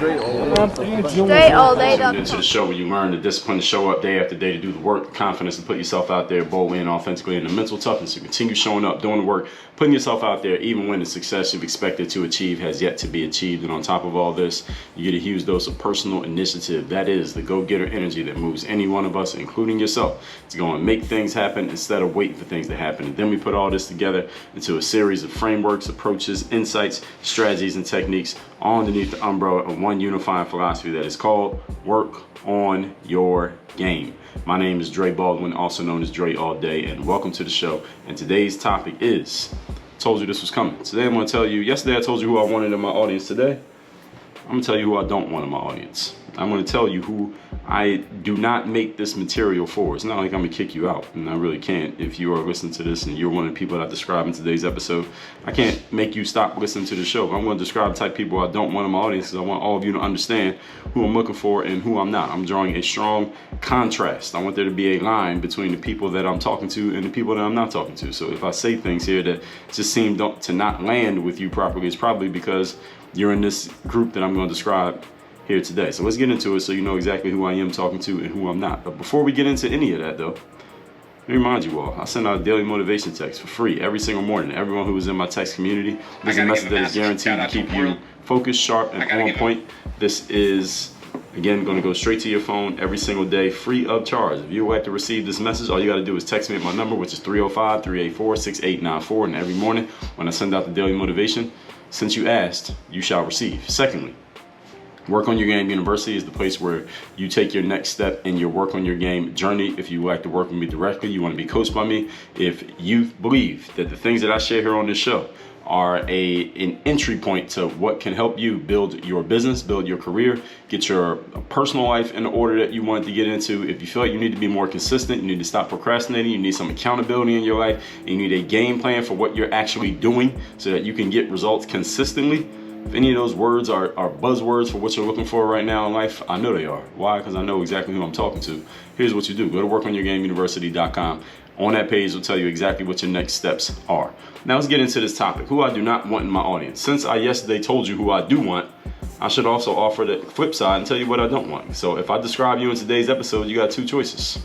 Straight all day. Into the show where you learn the discipline to show up day after day, to do the work, the confidence to put yourself out there boldly and authentically, and the mental toughness to continue showing up, doing the work, putting yourself out there even when the success you've expected to achieve has yet to be achieved. And on top of all this, you get a huge dose of personal initiative. That is the go-getter energy that moves any one of us, including yourself, to go and make things happen instead of waiting for things to happen. And then we put all this together into a series of frameworks, approaches, insights, strategies, and techniques all underneath the umbrella of one unifying philosophy that is called work on your game. My name is Dre Baldwin, also known as Dre All Day, and welcome to the show. And today's topic is, told you this was coming. Today I'm going to tell you, yesterday I told you who I wanted in my audience. Today I'm going to tell you who I don't want in my audience. I'm going to tell you who I do not make this material for. It's not like I'm going to kick you out, and I really can't. If you are listening to this and you're one of the people that I describe in today's episode, I can't make you stop listening to the show. I'm going to describe the type of people I don't want in my audience because I want all of you to understand who I'm looking for and who I'm not. I'm drawing a strong contrast. I want there to be a line between the people that I'm talking to and the people that I'm not talking to. So if I say things here that just seem to not land with you properly, it's probably because you're in this group that I'm going to describe here today. So let's get into it so you know exactly who I am talking to and who I'm not. But before we get into any of that though, let me remind you all, I send out a daily motivation text for free every single morning. Everyone who is in my text community, there's a message that is guaranteed to keep you focused, sharp, and on point. This is, again, going to go straight to your phone every single day, free of charge. If you would like to receive this message, all you got to do is text me at my number, which is 305-384-6894. And every morning when I send out the daily motivation, since you asked, you shall receive. Secondly, Work on Your Game University is the place where you take your next step in your work on your game journey. If you would like to work with me directly, you want to be coached by me. If you believe that the things that I share here on this show are an entry point to what can help you build your business, build your career, get your personal life in the order that you want to get into. If you feel like you need to be more consistent, you need to stop procrastinating, you need some accountability in your life, and you need a game plan for what you're actually doing so that you can get results consistently. If any of those words are buzzwords for what you're looking for right now in life, I know they are. Why? Because I know exactly who I'm talking to. Here's what you do. Go to workonyourgameuniversity.com. On that page, will tell you exactly what your next steps are. Now let's get into this topic. Who I do not want in my audience. Since I yesterday told you who I do want, I should also offer the flip side and tell you what I don't want. So if I describe you in today's episode, you got two choices.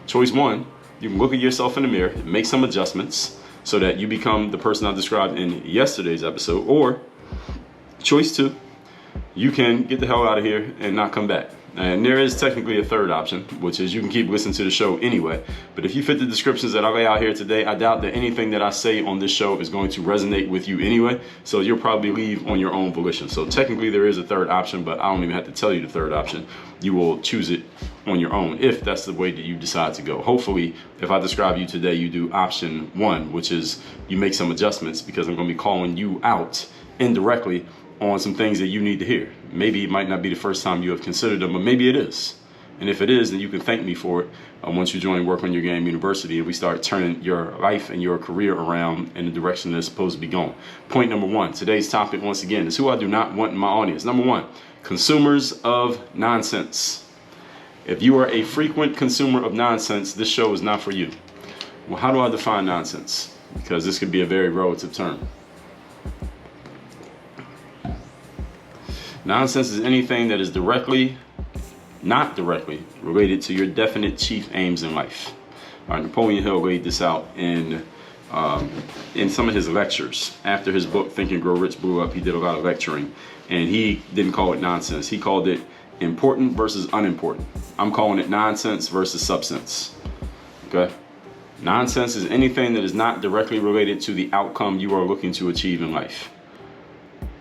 Choice one, you can look at yourself in the mirror and make some adjustments so that you become the person I described in yesterday's episode. Or choice two, you can get the hell out of here and not come back. And there is technically a third option, which is you can keep listening to the show anyway. But if you fit the descriptions that I lay out here today, I doubt that anything that I say on this show is going to resonate with you anyway. So you'll probably leave on your own volition. So technically there is a third option, but I don't even have to tell you the third option. You will choose it on your own if that's the way that you decide to go. Hopefully, if I describe you today, you do option one, which is you make some adjustments, because I'm going to be calling you out indirectly on some things that you need to hear. Maybe it might not be the first time you have considered them, but maybe it is. And if it is, then you can thank me for it once you join Work on Your Game University and we start turning your life and your career around in the direction that it's supposed to be going. Point number one, today's topic once again is who I do not want in my audience. Number one, consumers of nonsense. If you are a frequent consumer of nonsense, this show is not for you. Well, how do I define nonsense? Because this could be a very relative term. Nonsense is anything that is not directly related to your definite chief aims in life. All right, Napoleon Hill laid this out in some of his lectures. After his book Think and Grow Rich blew up, he did a lot of lecturing, and he didn't call it nonsense. He called it important versus unimportant. I'm calling it nonsense versus substance. Okay? Nonsense is anything that is not directly related to the outcome you are looking to achieve in life.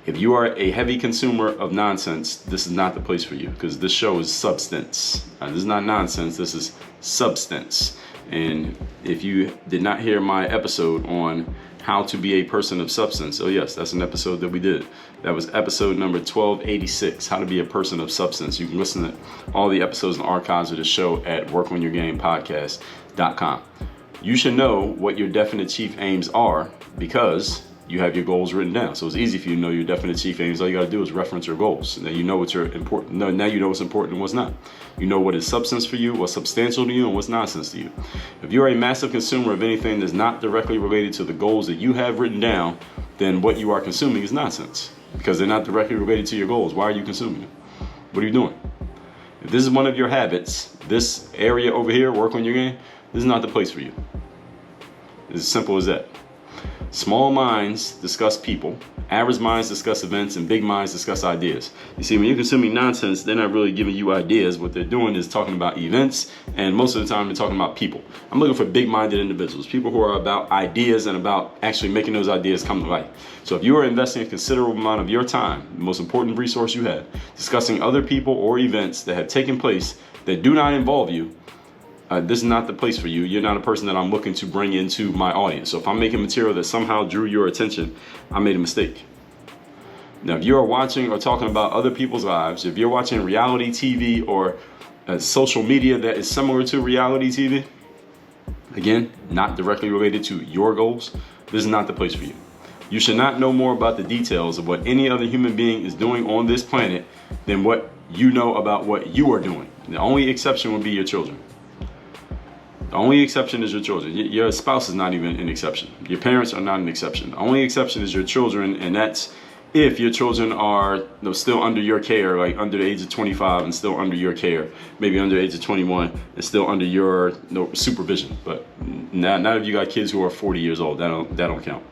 If you are a heavy consumer of nonsense, this is not the place for you, because this show is substance. This is not nonsense, this is substance. And if you did not hear my episode on how to be a person of substance, oh yes, that's an episode that we did. That was episode number 1286, how to be a person of substance. You can listen to all the episodes and archives of the show at workonyourgamepodcast.com. You should know what your definite chief aims are because you have your goals written down. So it's easy for you to know your definite chief aims. All you got to do is reference your goals. And then you know what's important. Now you know what's important and what's not. You know what is substance for you, what's substantial to you, and what's nonsense to you. If you're a massive consumer of anything that's not directly related to the goals that you have written down, then what you are consuming is nonsense, because they're not directly related to your goals. Why are you consuming them? What are you doing? If this is one of your habits, this area over here, work on your game, this is not the place for you. It's as simple as that. Small minds discuss people, average minds discuss events, and big minds discuss ideas. You see, when you're consuming nonsense, they're not really giving you ideas. What they're doing is talking about events, and most of the time they're talking about people. I'm looking for big-minded individuals, people who are about ideas and about actually making those ideas come to life. So if you are investing a considerable amount of your time, the most important resource you have, discussing other people or events that have taken place that do not involve you, this is not the place for you. You're not a person that I'm looking to bring into my audience. So if I'm making material that somehow drew your attention, I made a mistake. Now, if you're watching or talking about other people's lives, if you're watching reality TV or social media that is similar to reality TV, again, not directly related to your goals, this is not the place for you. You should not know more about the details of what any other human being is doing on this planet than what you know about what you are doing. The only exception would be your children. The only exception is your children. Your spouse is not even an exception. Your parents are not an exception. The only exception is your children, and that's if your children are still under your care, like under the age of 25 and still under your care, maybe under the age of 21 and still under your supervision. But not if you got kids who are 40 years old. That don't count.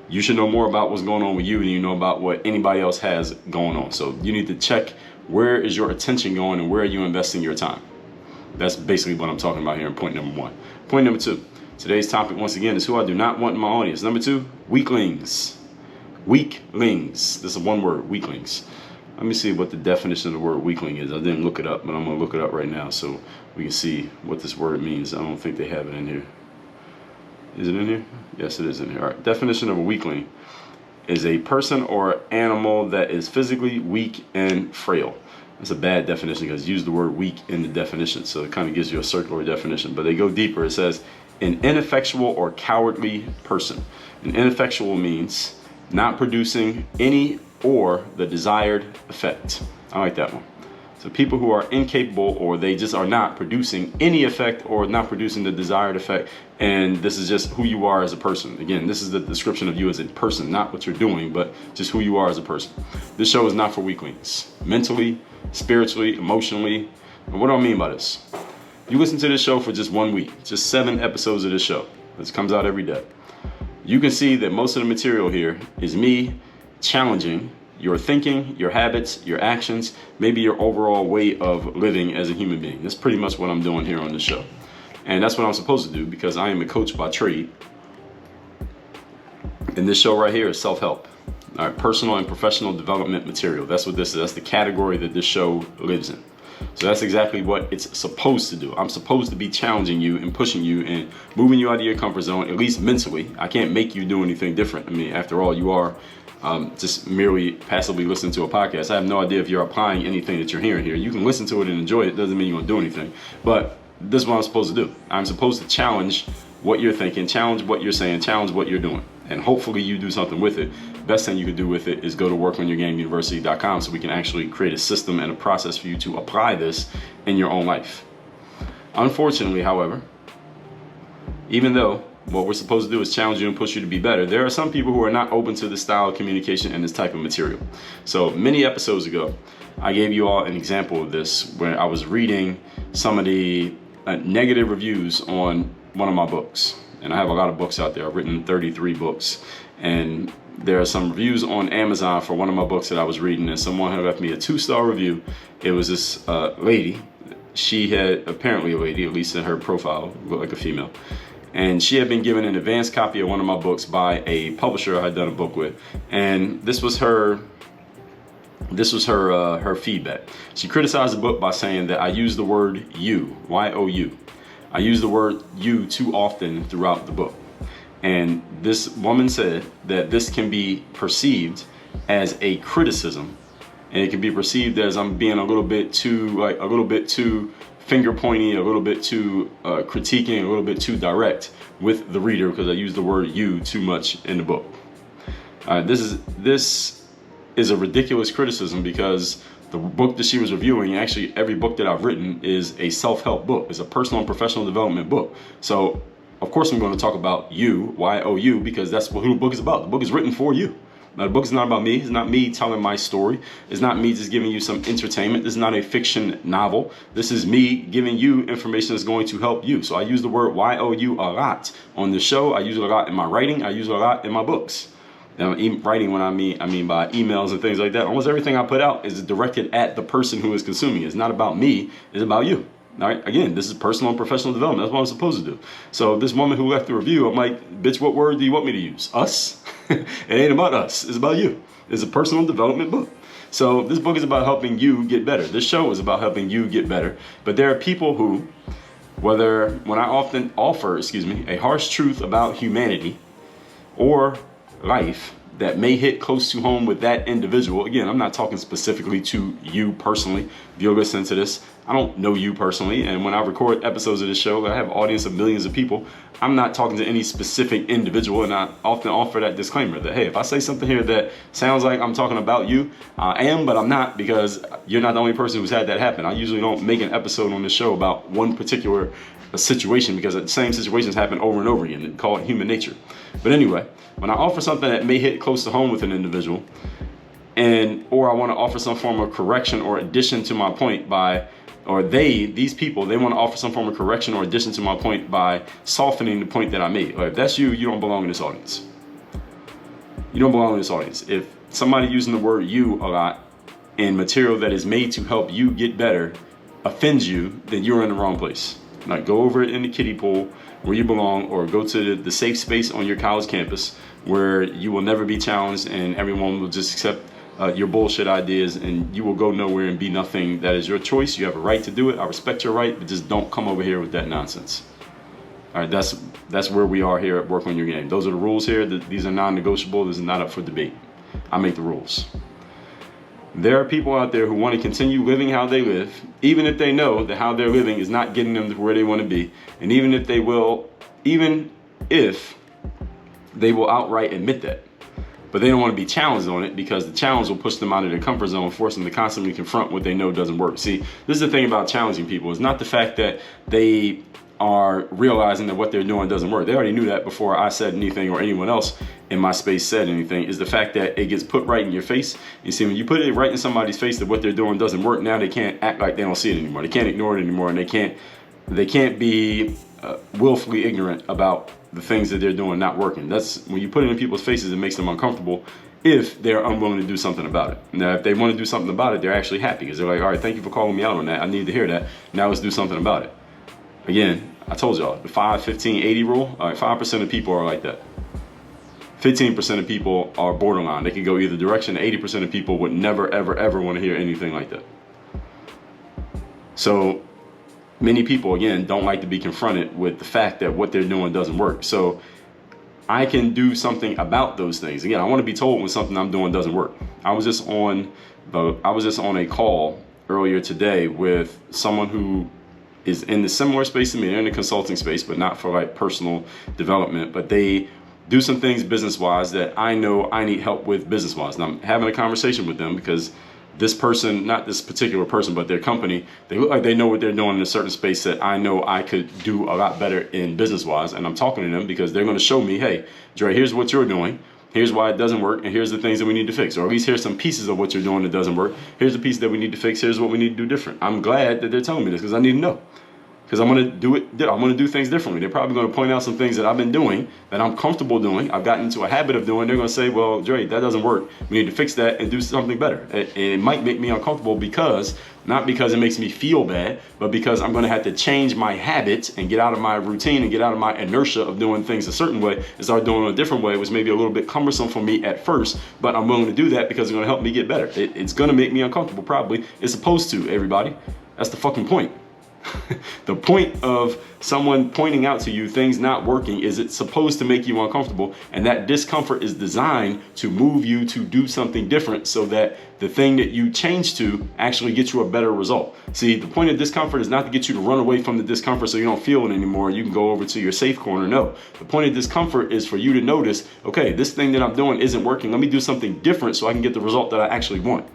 You should know more about what's going on with you than you know about what anybody else has going on. So you need to check where is your attention going and where are you investing your time. That's basically what I'm talking about here in point number 1. Point number 2, today's topic once again is who I do not want in my audience. Number 2, weaklings. Weaklings. This is one word, weaklings. Let me see what the definition of the word weakling is. I didn't look it up, but I'm going to look it up right now so we can see what this word means. I don't think they have it in here. Is it in here? Yes, it is in here. All right. Definition of a weakling is a person or animal that is physically weak and frail. That's a bad definition because use the word weak in the definition, so it kind of gives you a circular definition. But they go deeper. It says an ineffectual or cowardly person. An ineffectual means not producing any or the desired effect. I like that one. So people who are incapable or they just are not producing any effect or not producing the desired effect, and this is just who you are as a person. Again, this is the description of you as a person, not what you're doing, but just who you are as a person. This show is not for weaklings. Mentally, spiritually, emotionally. And what do I mean by this? You listen to this show for just 1 week, just 7 episodes of this show. This comes out every day. You can see that most of the material here is me challenging your thinking, your habits, your actions, maybe your overall way of living as a human being. That's pretty much what I'm doing here on this show. And that's what I'm supposed to do because I am a coach by trade. And this show right here is self-help. All right, personal and professional development material. That's what this is. That's the category that this show lives in. So that's exactly what it's supposed to do. I'm supposed to be challenging you and pushing you and moving you out of your comfort zone, at least mentally. I can't make you do anything different. I mean, after all, you are just merely passively listening to a podcast. I have no idea if you're applying anything that you're hearing here. You can listen to it and enjoy it. Doesn't mean you're going to do anything. But this is what I'm supposed to do. I'm supposed to challenge what you're thinking, challenge what you're saying, challenge what you're doing. And hopefully you do something with it. Best thing you can do with it is go to workonyourgameuniversity.com so we can actually create a system and a process for you to apply this in your own life. Unfortunately, however, even though what we're supposed to do is challenge you and push you to be better, there are some people who are not open to this style of communication and this type of material. So many episodes ago, I gave you all an example of this where I was reading some of the negative reviews on one of my books. And I have a lot of books out there. I've written 33 books. And there are some reviews on Amazon for one of my books that I was reading, and someone had left me a 2-star review. It was this lady. She had, apparently a lady, at least in her profile, looked like a female. And she had been given an advanced copy of one of my books by a publisher I had done a book with. And this was her feedback. She criticized the book by saying that I used the word you, Y-O-U. I use the word you too often throughout the book. And this woman said that this can be perceived as a criticism, and it can be perceived as I'm being a little bit too finger pointy, a little bit too critiquing, a little bit too direct with the reader because I use the word you too much in the book. This is a ridiculous criticism because the book that she was reviewing, actually every book that I've written, is a self-help book. It's a personal and professional development book. So of course I'm going to talk about you, Y-O-U, because that's what the book is about. The book is written for you. Now, the book is not about me. It's not me telling my story. It's not me just giving you some entertainment. This is not a fiction novel. This is me giving you information that's going to help you. So I use the word YOU a lot on the show. I use it a lot in my writing. I use it a lot in my books. Now, writing, when I mean by emails and things like that. Almost everything I put out is directed at the person who is consuming it. It's not about me. It's about you. All right. Again, this is personal and professional development. That's what I'm supposed to do. So this woman who left the review, I'm like, bitch, what word do you want me to use? Us? It ain't about us. It's about you. It's a personal development book. So this book is about helping you get better. This show is about helping you get better. But there are people who, when I often offer, a harsh truth about humanity or life that may hit close to home with that individual. Again, I'm not talking specifically to you personally. If you're listening to this, I don't know you personally. And when I record episodes of this show, I have an audience of millions of people. I'm not talking to any specific individual. And I often offer that disclaimer that, hey, if I say something here that sounds like I'm talking about you, I am, but I'm not, because you're not the only person who's had that happen. I usually don't make an episode on this show about one particular situation, because the same situations happen over and over again, and call it human nature. But anyway, when I offer something that may hit close to home with an individual, or I want to offer some form of correction or addition to my point these people want to offer some form of correction or addition to my point by softening the point that I made. If that's you, you don't belong in this audience. You don't belong in this audience. If somebody using the word you a lot and material that is made to help you get better offends you, then you're in the wrong place. Like, go over it in the kiddie pool where you belong, or go to the safe space on your college campus where you will never be challenged and everyone will just accept your bullshit ideas, and you will go nowhere and be nothing. That is your choice. You have a right to do it. I respect your right, but just don't come over here with that nonsense. All right, that's where we are here at Work on Your Game. Those are the rules here. These are non-negotiable. This is not up for debate. I make the rules. There are people out there who want to continue living how they live, even if they know that how they're living is not getting them to where they want to be. And even if they will outright admit that. But they don't want to be challenged on it, because the challenge will push them out of their comfort zone, force them to constantly confront what they know doesn't work. See, this is the thing about challenging people. It's not the fact that they are realizing that what they're doing doesn't work. They already knew that before I said anything or anyone else in my space said anything. Is the fact that it gets put right in your face. You see, when you put it right in somebody's face that what they're doing doesn't work, now they can't act like they don't see it anymore. They can't ignore it anymore, and they can't be willfully ignorant about the things that they're doing not working. That's when you put it in people's faces, it makes them uncomfortable if they're unwilling to do something about it. Now, if they want to do something about it, they're actually happy, because they're like, all right, thank you for calling me out on that. I need to hear that. Now let's do something about it. Again, I told y'all, the 5, 15, 80 rule. All right, 5% of people are like that. 15% of people are borderline. They can go either direction. 80% of people would never, ever, ever want to hear anything like that. So many people, again, don't like to be confronted with the fact that what they're doing doesn't work. So I can do something about those things. Again, I want to be told when something I'm doing doesn't work. I was just on a call earlier today with someone who is in the similar space to me. They're in the consulting space, but not for like personal development. But they do some things business-wise that I know I need help with business-wise. And I'm having a conversation with them because this person, not this particular person, but their company, they look like they know what they're doing in a certain space that I know I could do a lot better in business-wise. And I'm talking to them because they're going to show me, hey, Dre, here's what you're doing. Here's why it doesn't work, and here's the things that we need to fix. Or at least here's some pieces of what you're doing that doesn't work. Here's the piece that we need to fix. Here's what we need to do different. I'm glad that they're telling me this because I need to know. Because I'm going to do it. I'm going to do things differently. They're probably going to point out some things that I've been doing that I'm comfortable doing. I've gotten into a habit of doing. They're going to say, well, Dre, that doesn't work. We need to fix that and do something better. It might make me uncomfortable not because it makes me feel bad, but because I'm going to have to change my habits and get out of my routine and get out of my inertia of doing things a certain way and start doing it a different way, which may be a little bit cumbersome for me at first, but I'm willing to do that because it's going to help me get better. It's going to make me uncomfortable, probably. It's supposed to, everybody. That's the fucking point. The point of someone pointing out to you things not working is it's supposed to make you uncomfortable, and that discomfort is designed to move you to do something different so that the thing that you change to actually gets you a better result. See, the point of discomfort is not to get you to run away from the discomfort so you don't feel it anymore. You can go over to your safe corner. No, the point of discomfort is for you to notice, okay, this thing that I'm doing isn't working. Let me do something different so I can get the result that I actually want.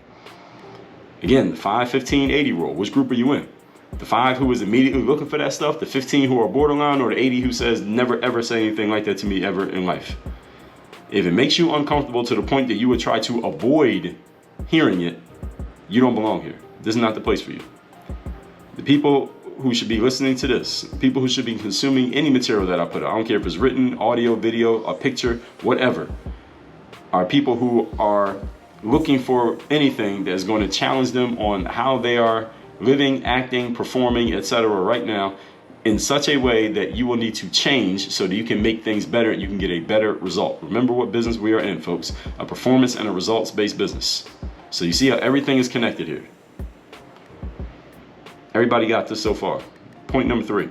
Again, the 5, 15, 80 rule. Which group are you in? The 5 who is immediately looking for that stuff, the 15 who are borderline, or the 80 who says never ever say anything like that to me ever in life? If it makes you uncomfortable to the point that you would try to avoid hearing it, you don't belong here. This is not the place for you. The people who should be listening to this, people who should be consuming any material that I put out, I don't care if it's written, audio, video, a picture, whatever, are people who are looking for anything that's going to challenge them on how they are living, acting, performing, etc. right now in such a way that you will need to change so that you can make things better and you can get a better result. Remember what business we are in, folks. A performance and a results-based business. So you see how everything is connected here. Everybody got this so far. Point number 3.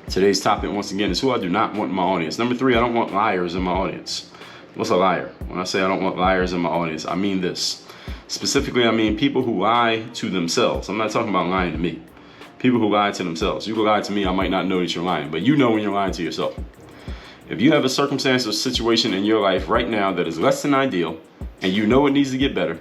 Today's topic, once again, is who I do not want in my audience. Number 3, I don't want liars in my audience. What's a liar? When I say I don't want liars in my audience, I mean this. Specifically, I mean people who lie to themselves. I'm not talking about lying to me. People who lie to themselves. You can lie to me, I might not know that you're lying, but you know when you're lying to yourself. If you have a circumstance or situation in your life right now that is less than ideal, and you know it needs to get better,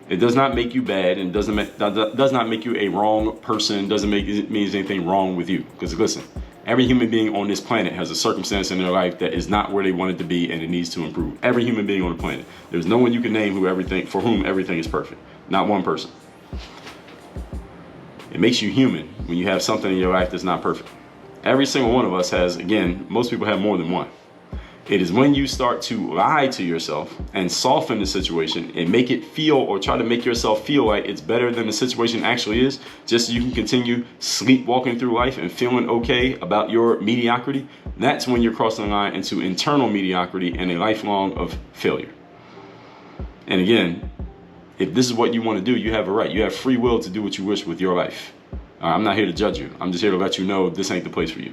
it does not make you bad and does not make you a wrong person, doesn't make it means anything wrong with you. Because listen, every human being on this planet has a circumstance in their life that is not where they want it to be and it needs to improve. Every human being on the planet. There's no one you can name for whom everything is perfect. Not one person. It makes you human when you have something in your life that's not perfect. Every single one of us has, again, most people have more than one. It is when you start to lie to yourself and soften the situation and make it feel or try to make yourself feel like it's better than the situation actually is, just so you can continue sleepwalking through life and feeling okay about your mediocrity. That's when you're crossing the line into internal mediocrity and a lifelong of failure. And again, if this is what you want to do, you have a right. You have free will to do what you wish with your life. I'm not here to judge you. I'm just here to let you know this ain't the place for you.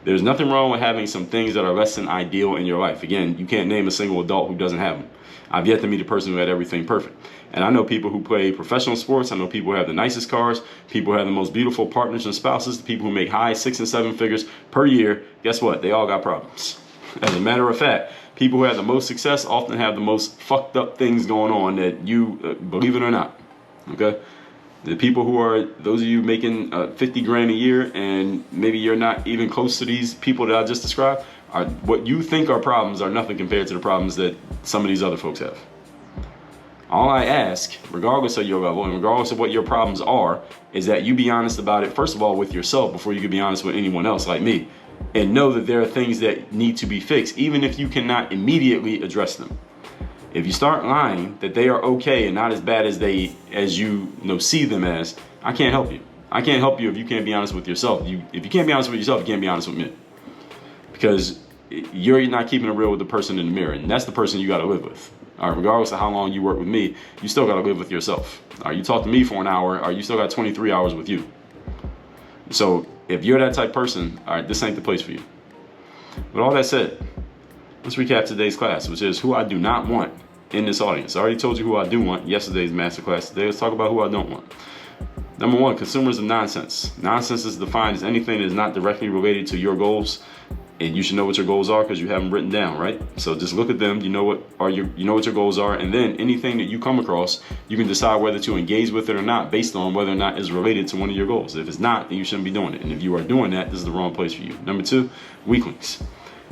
There's nothing wrong with having some things that are less than ideal in your life. Again, you can't name a single adult who doesn't have them. I've yet to meet a person who had everything perfect. And I know people who play professional sports. I know people who have the nicest cars, people who have the most beautiful partners and spouses, people who make high 6 and 7 figures per year. Guess what? They all got problems. As a matter of fact, people who have the most success often have the most fucked up things going on that you, believe it or not, okay? The people who are, those of you making 50 grand a year and maybe you're not even close to these people that I just described, are what you think are problems are nothing compared to the problems that some of these other folks have. All I ask, regardless of your level and regardless of what your problems are, is that you be honest about it, first of all, with yourself before you can be honest with anyone else like me. And know that there are things that need to be fixed, even if you cannot immediately address them. If you start lying that they are okay and not as bad as you see them as, I can't help you. I can't help you if you can't be honest with yourself. If you can't be honest with yourself, you can't be honest with me. Because you're not keeping it real with the person in the mirror, and that's the person you got to live with. All right, regardless of how long you work with me, you still got to live with yourself. All right, you talk to me for an hour, or you still got 23 hours with you. So if you're that type of person, all right, this ain't the place for you. With all that said, let's recap today's class, which is who I do not want in this audience. I already told you who I do want yesterday's masterclass. Today, let's talk about who I don't want. Number 1, consumers of nonsense. Nonsense is defined as anything that is not directly related to your goals, and you should know what your goals are because you have them written down, right? So just look at them. You know what your goals are, and then anything that you come across, you can decide whether to engage with it or not based on whether or not it's related to one of your goals. If it's not, then you shouldn't be doing it. And if you are doing that, this is the wrong place for you. Number 2, weaklings.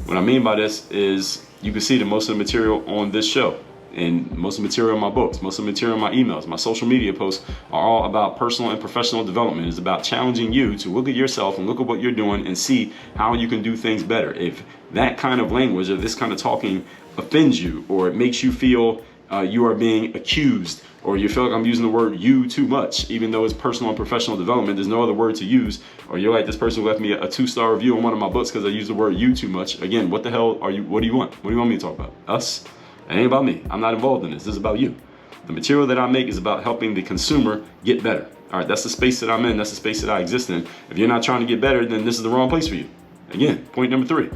What I mean by this is you can see that most of the material on this show and most of the material in my books, most of the material in my emails, my social media posts are all about personal and professional development. It's about challenging you to look at yourself and look at what you're doing and see how you can do things better. If that kind of language or this kind of talking offends you, or it makes you feel you are being accused, or you feel like I'm using the word you too much, even though it's personal and professional development, there's no other word to use, or you're like this person who left me a 2-star review on one of my books because I used the word you too much. Again, what the hell are you, what do you want? What do you want me to talk about? Us? It ain't about me. I'm not involved in this. This is about you. The material that I make is about helping the consumer get better. All right, that's the space that I'm in. That's the space that I exist in. If you're not trying to get better, then this is the wrong place for you. Again, point number 3,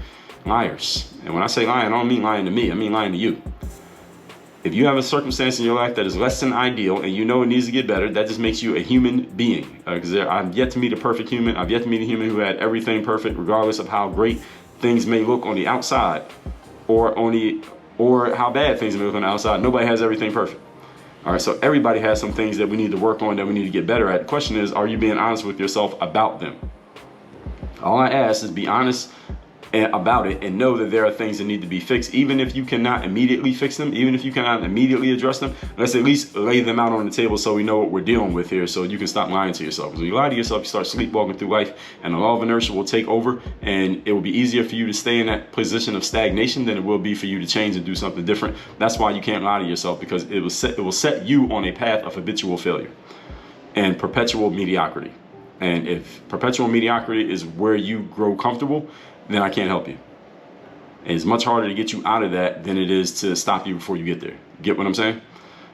liars. And when I say lying, I don't mean lying to me. I mean lying to you. If you have a circumstance in your life that is less than ideal and you know it needs to get better, that just makes you a human being. Because I've yet to meet a perfect human. I've yet to meet a human who had everything perfect, regardless of how great things may look on the outside or how bad things may look on the outside. Nobody has everything perfect. All right, so everybody has some things that we need to work on, that we need to get better at. The question is, are you being honest with yourself about them? All I ask is be honest about it, and know that there are things that need to be fixed. Even if you cannot immediately fix them, even if you cannot immediately address them, let's at least lay them out on the table so we know what we're dealing with here, so you can stop lying to yourself. Because when you lie to yourself, you start sleepwalking through life, and the law of inertia will take over, and it will be easier for you to stay in that position of stagnation than it will be for you to change and do something different. That's why you can't lie to yourself, because it will set you on a path of habitual failure and perpetual mediocrity. And if perpetual mediocrity is where you grow comfortable, then I can't help you. And it's much harder to get you out of that than it is to stop you before you get there. Get what I'm saying?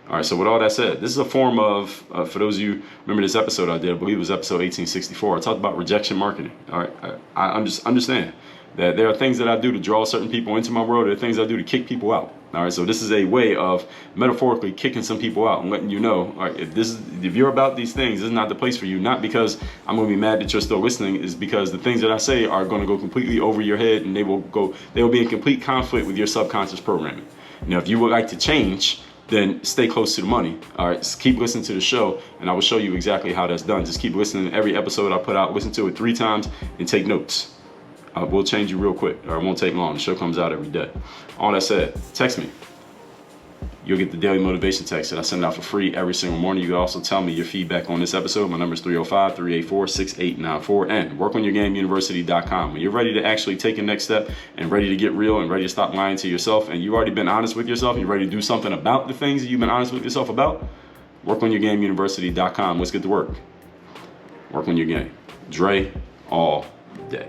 All right, so with all that said, this is a form of, for those of you, remember this episode I did, I believe it was episode 1864, I talked about rejection marketing. All right, I just understand that there are things that I do to draw certain people into my world, there are things I do to kick people out. All right, so this is a way of metaphorically kicking some people out and letting you know, all right, if you're about these things, this is not the place for you. Not because I'm going to be mad that you're still listening, is because the things that I say are going to go completely over your head, and they will be in complete conflict with your subconscious programming. Now, if you would like to change, then stay close to the money. All right, just keep listening to the show, and I will show you exactly how that's done. Just keep listening to every episode I put out. Listen to it 3 times and take notes. We'll change you real quick, or it won't take long. The show comes out every day. All that said, text me. You'll get the daily motivation text that I send out for free every single morning. You can also tell me your feedback on this episode. My number is 305-384-6894, and workonyourgameuniversity.com. When you're ready to actually take a next step and ready to get real and ready to stop lying to yourself, and you've already been honest with yourself, and you're ready to do something about the things that you've been honest with yourself about, workonyourgameuniversity.com. Let's get to work. Work on your game. Dre all day.